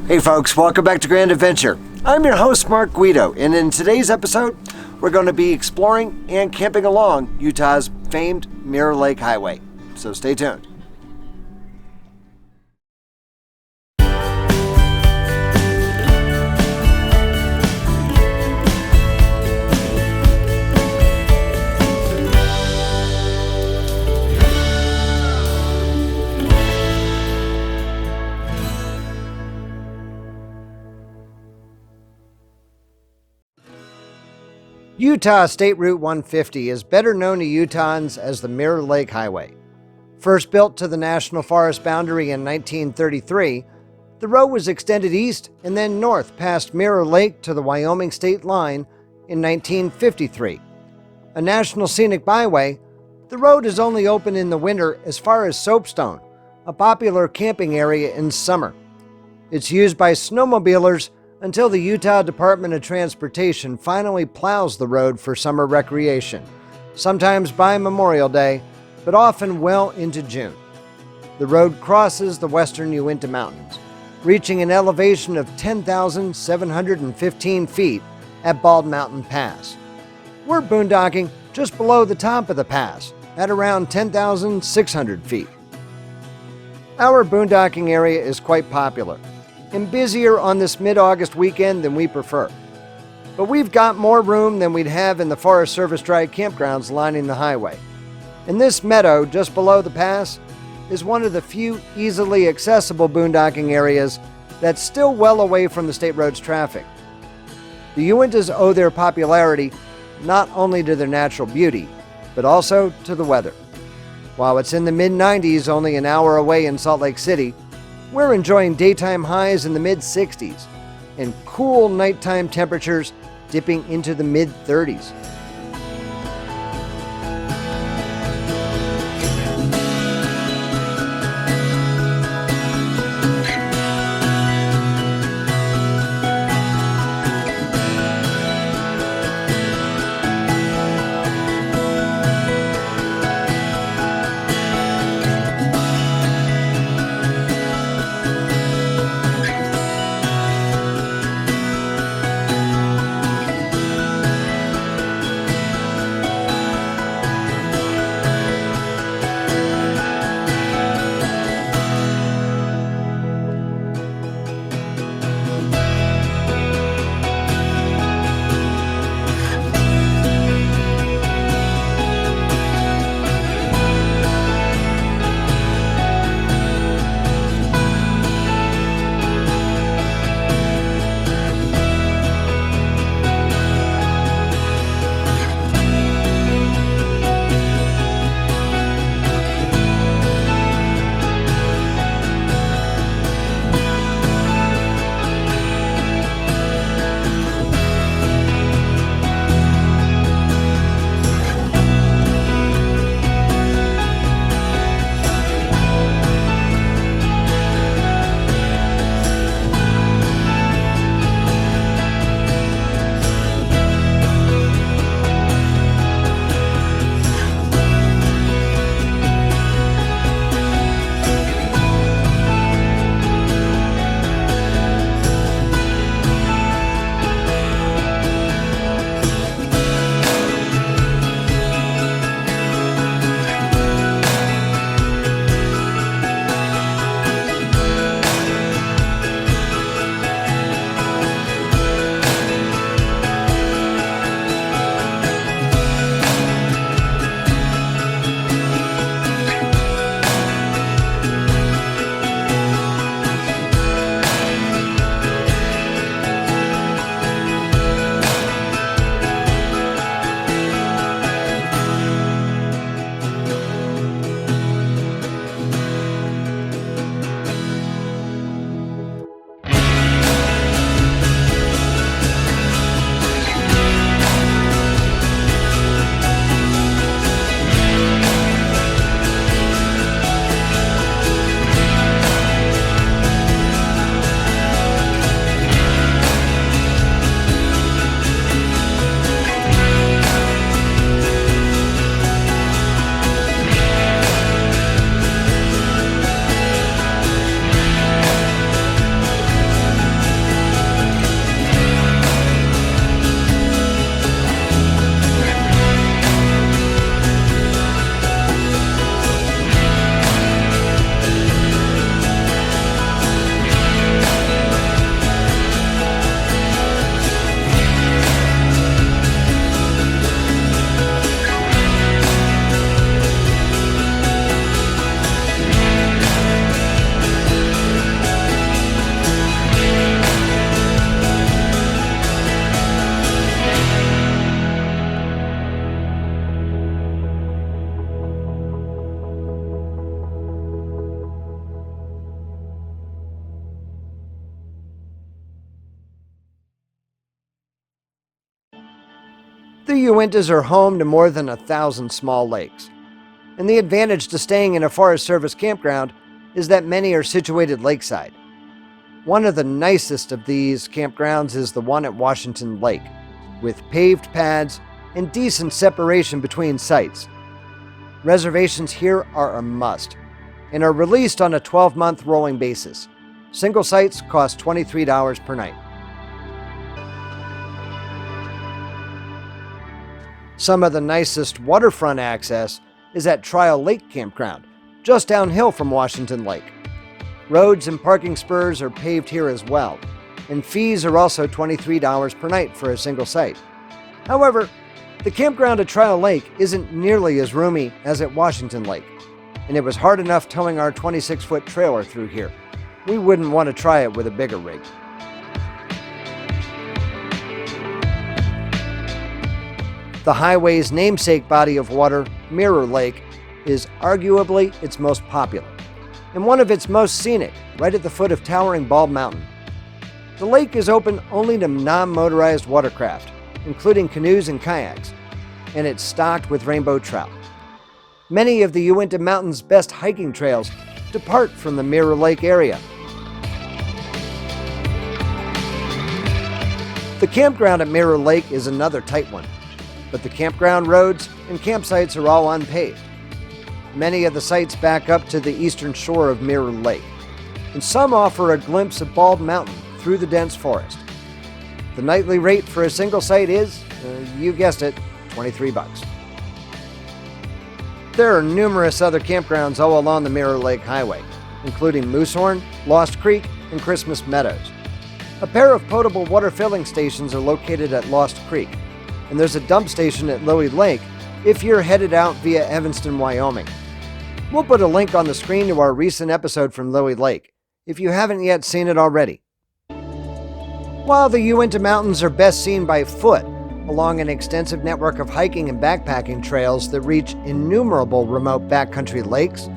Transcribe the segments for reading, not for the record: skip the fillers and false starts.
Hey folks, welcome back to Grand Adventure. I'm your host, Mark Guido, and in today's episode, we're going to be exploring and camping along Utah's famed Mirror Lake Highway. So stay tuned. Utah State Route 150 is better known to Utahns as the Mirror Lake Highway. First built to the National Forest boundary in 1933, the road was extended east and then north past Mirror Lake to the Wyoming state line in 1953. A National Scenic Byway, the road is only open in the winter as far as Soapstone, a popular camping area in summer. It's used by snowmobilers until the Utah Department of Transportation finally plows the road for summer recreation, sometimes by Memorial Day, but often well into June. The road crosses the western Uinta Mountains, reaching an elevation of 10,715 feet at Bald Mountain Pass. We're boondocking just below the top of the pass at around 10,600 feet. Our boondocking area is quite popular and busier on this mid-August weekend than we prefer. But we've got more room than we'd have in the Forest Service dry campgrounds lining the highway. And this meadow just below the pass is one of the few easily accessible boondocking areas that's still well away from the state road's traffic. The Uintas owe their popularity not only to their natural beauty, but also to the weather. While it's in the mid-90s only an hour away in Salt Lake City, we're enjoying daytime highs in the mid-60s and cool nighttime temperatures dipping into the mid-30s. The Uintas are home to more than 1,000 small lakes. And the advantage to staying in a Forest Service campground is that many are situated lakeside. One of the nicest of these campgrounds is the one at Washington Lake, with paved pads and decent separation between sites. Reservations here are a must and are released on a 12-month rolling basis. Single sites cost $23 per night. Some of the nicest waterfront access is at Trial Lake Campground, just downhill from Washington Lake. Roads and parking spurs are paved here as well, and fees are also $23 per night for a single site. However, the campground at Trial Lake isn't nearly as roomy as at Washington Lake, and it was hard enough towing our 26-foot trailer through here. We wouldn't want to try it with a bigger rig. The highway's namesake body of water, Mirror Lake, is arguably its most popular, and one of its most scenic, right at the foot of towering Bald Mountain. The lake is open only to non-motorized watercraft, including canoes and kayaks, and it's stocked with rainbow trout. Many of the Uinta Mountains' best hiking trails depart from the Mirror Lake area. The campground at Mirror Lake is another tight one, but the campground roads and campsites are all unpaved. Many of the sites back up to the eastern shore of Mirror Lake, and some offer a glimpse of Bald Mountain through the dense forest. The nightly rate for a single site is, you guessed it, $23. There are numerous other campgrounds all along the Mirror Lake Highway, including Moosehorn, Lost Creek, and Christmas Meadows. A pair of potable water filling stations are located at Lost Creek, and there's a dump station at Lily Lake if you're headed out via Evanston, Wyoming. We'll put a link on the screen to our recent episode from Lily Lake, if you haven't yet seen it already. While the Uinta Mountains are best seen by foot along an extensive network of hiking and backpacking trails that reach innumerable remote backcountry lakes,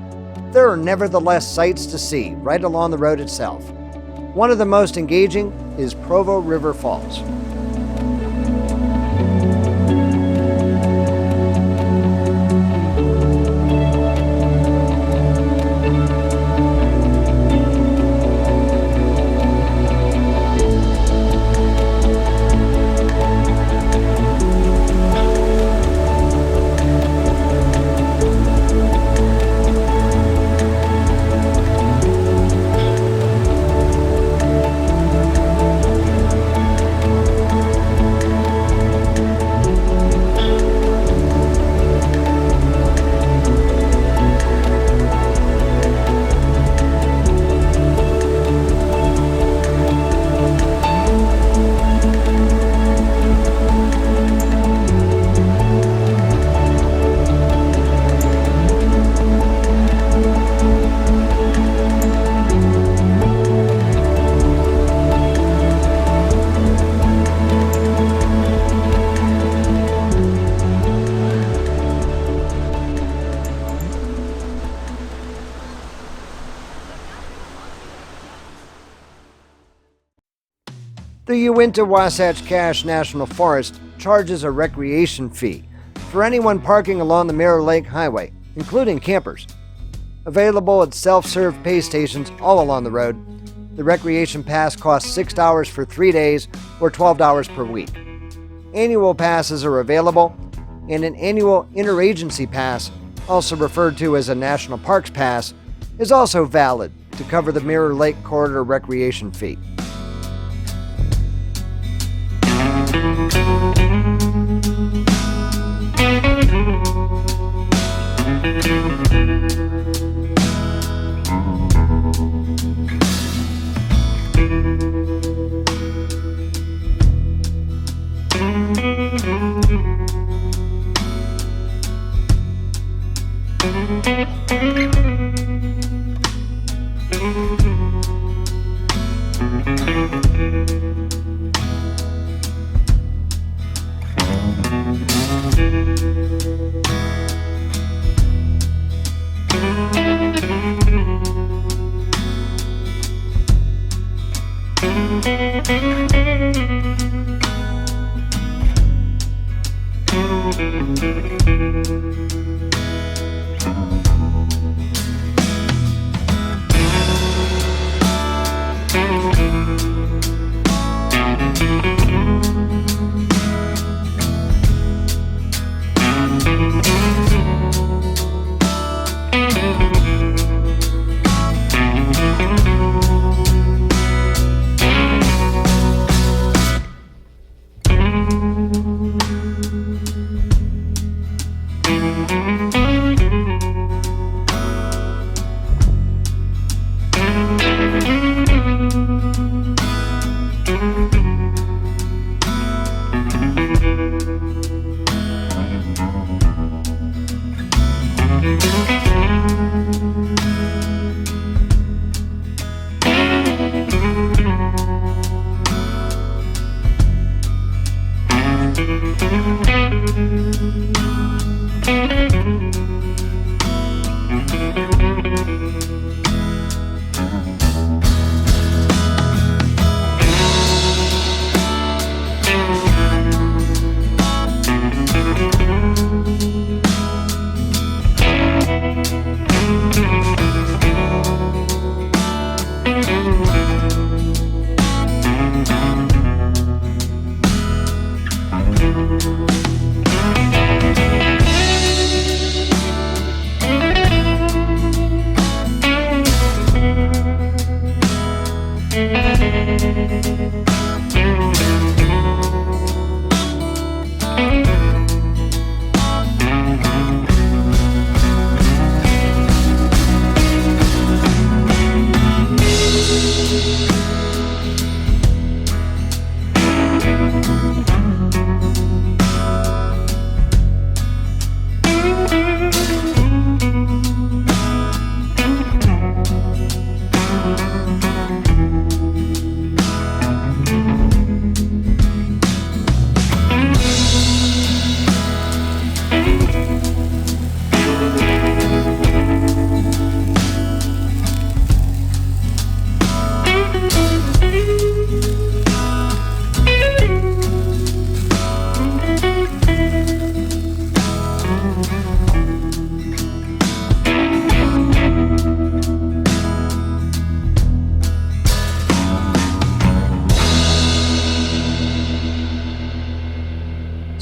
there are nevertheless sights to see right along the road itself. One of the most engaging is Provo River Falls. The Uinta Wasatch Cache National Forest charges a recreation fee for anyone parking along the Mirror Lake Highway, including campers. Available at self-serve pay stations all along the road, the recreation pass costs $6 for 3 days or $12 per week. Annual passes are available, and an annual interagency pass, also referred to as a National Parks Pass, is also valid to cover the Mirror Lake Corridor recreation fee.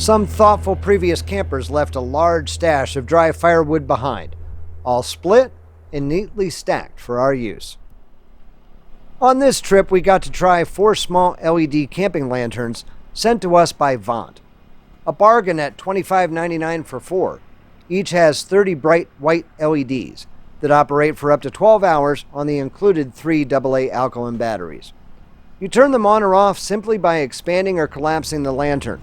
Some thoughtful previous campers left a large stash of dry firewood behind, all split and neatly stacked for our use. On this trip, we got to try 4 small LED camping lanterns sent to us by Vont. A bargain at $25.99 for 4. Each has 30 bright white LEDs that operate for up to 12 hours on the included 3 AA alkaline batteries. You turn them on or off simply by expanding or collapsing the lantern.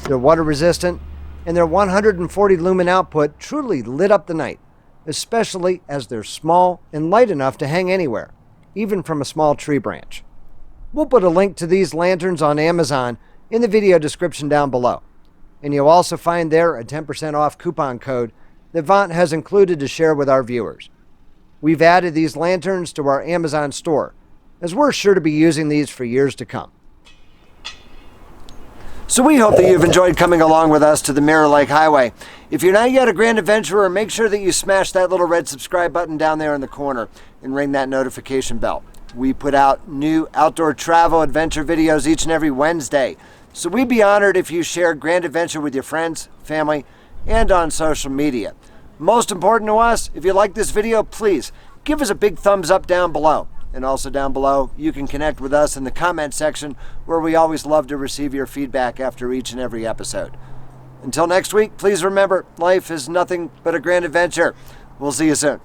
They're water resistant, and their 140 lumen output truly lit up the night, especially as they're small and light enough to hang anywhere, even from a small tree branch. We'll put a link to these lanterns on Amazon in the video description down below, and you'll also find there a 10% off coupon code that Vont has included to share with our viewers. We've added these lanterns to our Amazon store, as we're sure to be using these for years to come. So we hope that you've enjoyed coming along with us to the Mirror Lake Highway. If you're not yet a Grand Adventurer, make sure that you smash that little red subscribe button down there in the corner and ring that notification bell. We put out new outdoor travel adventure videos each and every Wednesday. So we'd be honored if you share Grand Adventure with your friends, family, and on social media. Most important to us, if you like this video, please give us a big thumbs up down below. And also down below, you can connect with us in the comment section, where we always love to receive your feedback after each and every episode. Until next week, please remember, life is nothing but a grand adventure. We'll see you soon.